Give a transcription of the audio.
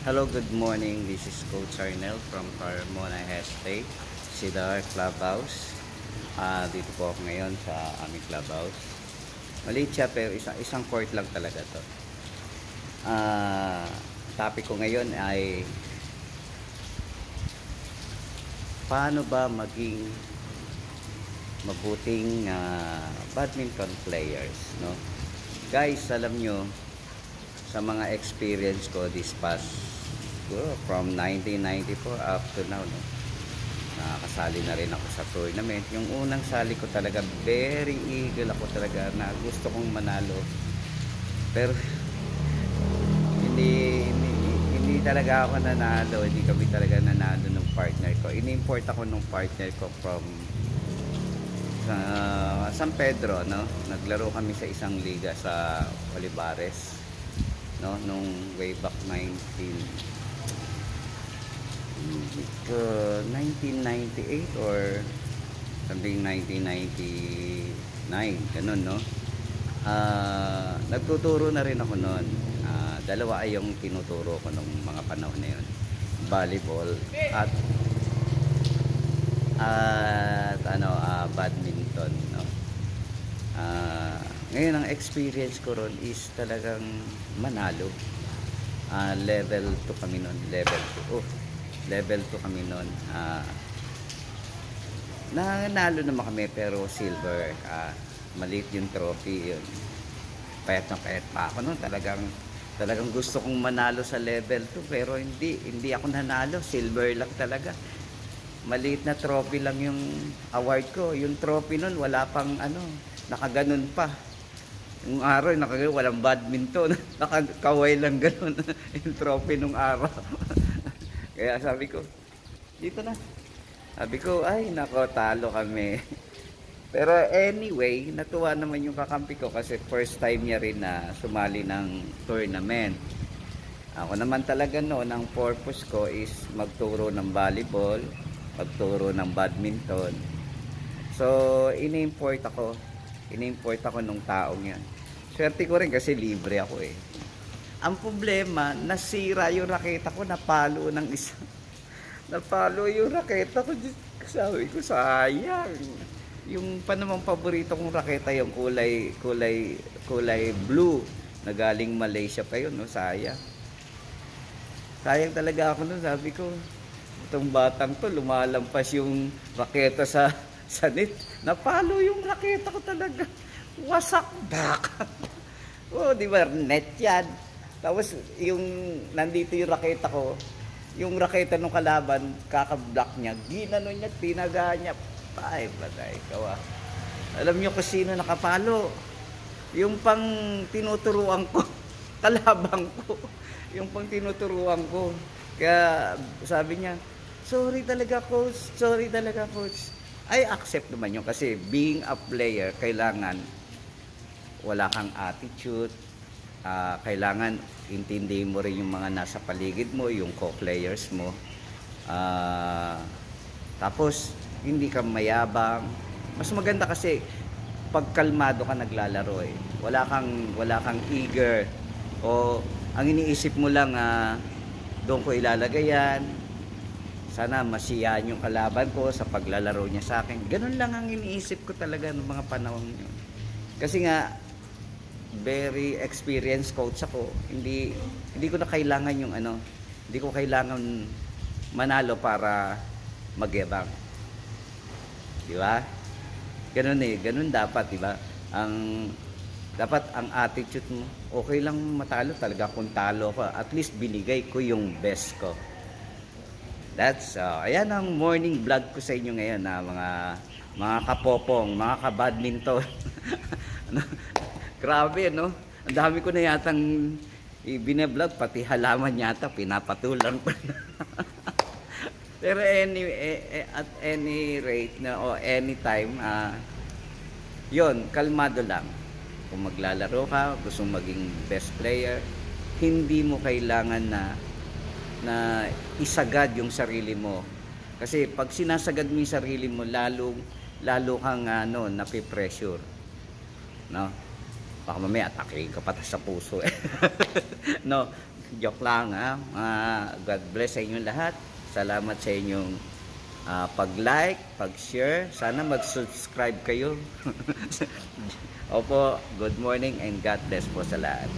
Hello, good morning. This is Coach Arnel from Carmona Estate, Cedar Clubhouse. Dito po ako ngayon sa aming clubhouse. Maliit siya pero isang court lang talaga to. Topic ko ngayon ay paano ba maging mabuting badminton players, no? Guys, alam nyo, sa mga experience ko this past from 1994 up to now, no, nakakasali na rin ako sa tournament. Yung unang sali ko talaga, very eager ako talaga na gusto kong manalo, pero hindi talaga ako nanalo. Hindi kami talaga nanalo ng partner ko. Ini-import ako ng partner ko from San Pedro, no? Naglaro kami sa isang liga sa Olivares, no, nung way back 1998 or something, 1999, ganun, no. Nagtuturo na rin ako noon. Dalawa ay yung tinuturo ko nung mga panahon na yun, volleyball at badminton, no. Ngayon ang experience ko ron is talagang manalo. Level 2 kami noon, level 2 kami noon. Nanalo naman kami pero silver. Maliit yung trophy yun. Payat na payat pa ako noon. Talagang gusto kong manalo sa level 2 pero hindi ako nanalo. Silver lang talaga. Maliit na trophy lang yung award ko. Yung trophy noon wala pang nakaganon pa. Yung araw, walang badminton. Nakakaway lang ganun yung trophy nung araw. Kaya sabi ko, dito na. Sabi ko, ay nako, talo kami. Pero anyway, natuwa naman yung kakampi ko kasi first time niya rin na sumali ng tournament. Ako naman talaga noon, ang purpose ko is magturo ng volleyball, magturo ng badminton. So, ini-import ako nung taong yan. Swerte ko rin kasi libre ako eh. Ang problema, nasira yung raketa ko, napalo ng isa. Napalo yung raketa ko. Sabi ko, sayang. Yung panamang paborito kong raketa, yung kulay blue, na galing Malaysia pa yun, no? Sayang. Sayang talaga ako nun. Sabi ko, itong batang to, lumalampas yung raketa sa net. Napalo yung raketa ko talaga. Wasak back. Oh, di ba? Net yan. Tapos, yung nandito yung raketa ko, yung raketa ng kalaban, kakablock niya, ginano niya, tinaga niya. Ay, patay, kawa. Alam niyo kung sino nakapalo? Yung pang tinuturuan ko, kalabang ko. Yung pang tinuturuan ko. Kaya, sabi niya, sorry talaga, coach. I accept naman yun kasi being a player, kailangan wala kang attitude, kailangan intindihin mo rin yung mga nasa paligid mo, yung co-players mo, tapos hindi ka mayabang. Mas maganda kasi pag kalmado ka naglalaro eh. Wala kang eager, o ang iniisip mo lang, doon ko ilalagay yan, sana masiyaan yung kalaban ko sa paglalaro niya sa akin. Ganun lang ang iniisip ko talaga ng mga panahon yun. Kasi nga, very experienced coach ako. Hindi ko na kailangan yung hindi ko kailangan manalo para magyabang. Di ba? Ganun eh. Ganun dapat, di ba? Dapat ang attitude mo, okay lang matalo talaga kung talo ka. At least binigay ko yung best ko. That's ayan ang morning vlog ko sa inyo ngayon, na mga kapopong, mga kabadminton. Grabe, no? Ang dami ko na yatang bine-vlog, pati halaman yata pinapatulang pa. Pero at any rate na o anytime, yon, kalmado lang. Kung maglalaro ka, gusto maging best player, hindi mo kailangan na isagad yung sarili mo. Kasi pag sinasagad mo yung sarili mo, lalo kang napipressure, no? Baka mamaya atakihin ka pata sa puso eh. No, Joke lang ha. God bless sa inyong lahat. Salamat sa inyong pag-like, pag-share. Sana mag-subscribe kayo. Opo, good morning and God bless po sa lahat.